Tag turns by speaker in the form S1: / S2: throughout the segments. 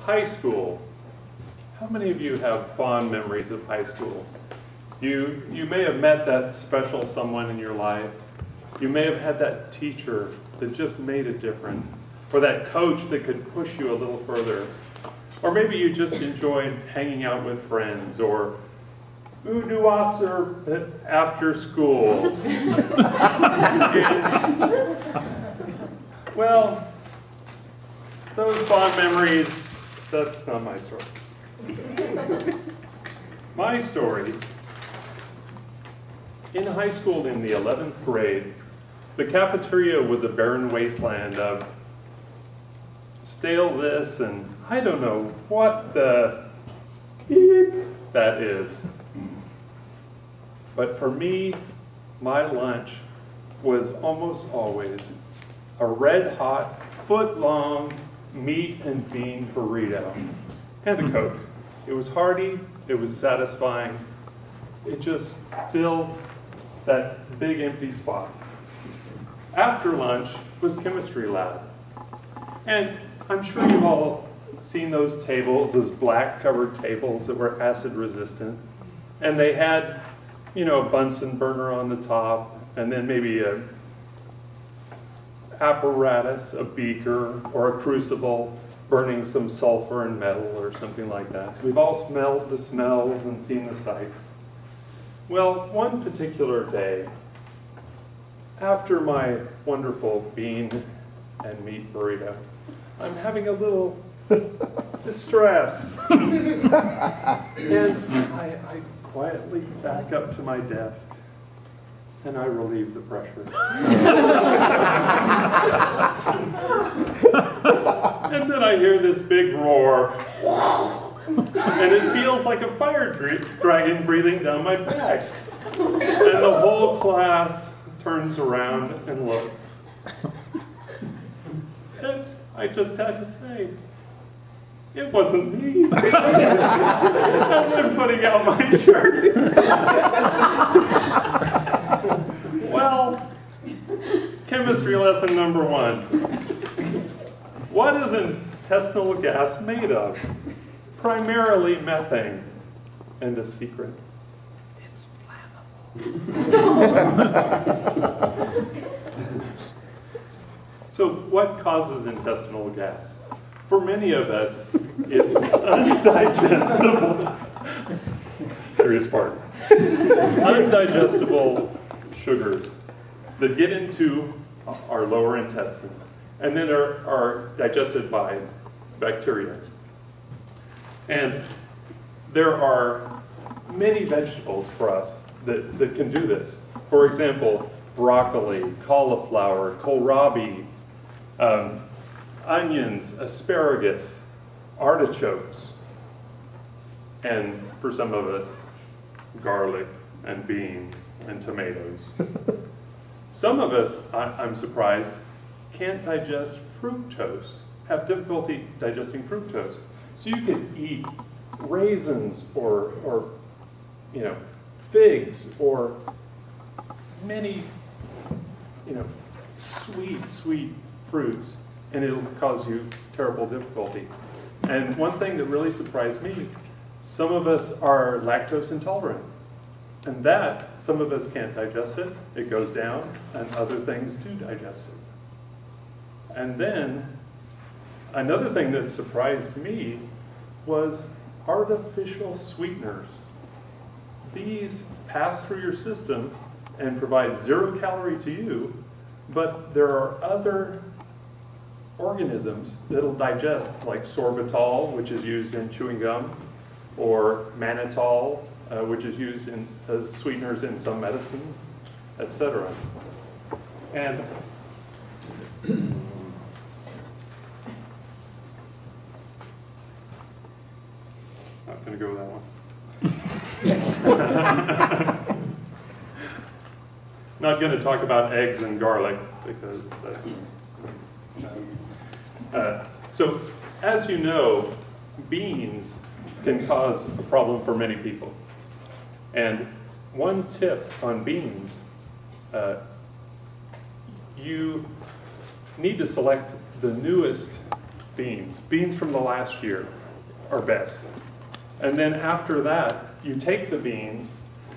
S1: High school. How many of you have fond memories of high school? You may have met that special someone in your life. You may have had that teacher that just made a difference, or that coach that could push you a little further. Or maybe you just enjoyed hanging out with friends, or boudoir after school. Well, those fond memories, that's not my story. My story, in high school in the 11th grade, the cafeteria was a barren wasteland of stale this and I don't know what the beep that is. But for me, my lunch was almost always a red-hot, foot-long meat and bean burrito and a Coke. It was hearty, it was satisfying, it just filled that big empty spot. After lunch was chemistry lab. And I'm sure you've all seen those tables, those black covered tables that were acid resistant. And they had, you know, a Bunsen burner on the top, and then maybe a apparatus, a beaker, or a crucible burning some sulfur and metal or something like that. We've all smelled the smells and seen the sights. Well, one particular day, after my wonderful bean and meat burrito, I'm having a little distress. And I quietly back up to my desk and I relieve the pressure. And then I hear this big roar, and it feels like a fire dragon breathing down my back. And the whole class turns around and looks. And I just had to say, it wasn't me. As I'm putting out my shirt. Well, chemistry lesson number 1. What is intestinal gas made of? Primarily methane. And a secret, it's flammable. So what causes intestinal gas? For many of us, it's undigestible. Serious part. Undigestible sugars that get into our lower intestine and then are digested by bacteria. And there are many vegetables for us that can do this. For example, broccoli, cauliflower, kohlrabi, onions, asparagus, artichokes, and for some of us, garlic and beans and tomatoes. Some of us, I'm surprised, can't digest fructose, have difficulty digesting fructose. So you could eat raisins or you know, figs or many, you know, sweet fruits, and it'll cause you terrible difficulty. And one thing that really surprised me, some of us are lactose intolerant. And that, some of us can't digest it, it goes down, and other things do digest it. And then, another thing that surprised me was artificial sweeteners. These pass through your system and provide 0 calorie to you, but there are other organisms that'll digest, like sorbitol, which is used in chewing gum, or mannitol, which is used as sweeteners in some medicines, etc. And not going to go with that one. Not going to talk about eggs and garlic because so, as you know, beans can cause a problem for many people. And one tip on beans, you need to select the newest beans. Beans from the last year are best. And then after that, you take the beans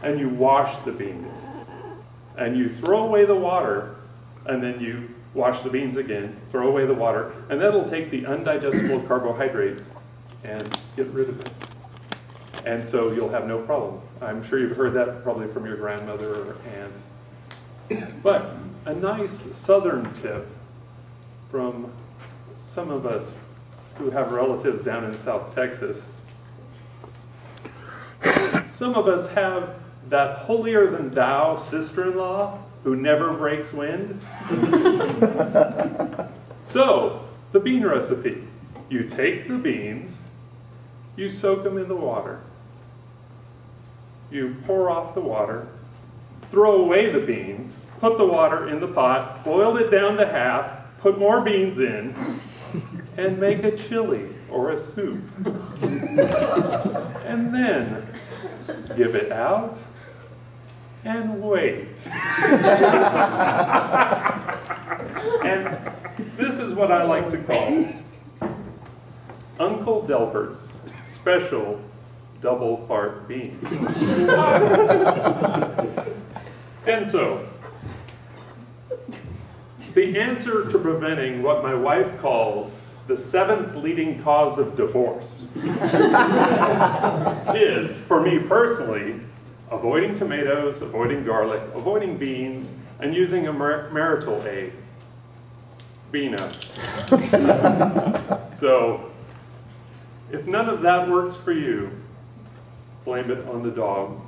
S1: and you wash the beans. And you throw away the water, and then you wash the beans again, throw away the water, and that'll take the undigestible carbohydrates and get rid of it. And so you'll have no problem. I'm sure you've heard that probably from your grandmother or aunt. But a nice southern tip from some of us who have relatives down in South Texas. Some of us have that holier-than-thou sister-in-law who never breaks wind. So, the bean recipe. You take the beans, you soak them in the water, you pour off the water, throw away the beans, put the water in the pot, boil it down to half, put more beans in, and make a chili or a soup. And then give it out and wait. And this is what I like to call Uncle Delbert's special double fart beans. And so, the answer to preventing what my wife calls the 7th leading cause of divorce is, for me personally, avoiding tomatoes, avoiding garlic, avoiding beans, and using a marital aid. Bina. So, if none of that works for you, blame it on the dog.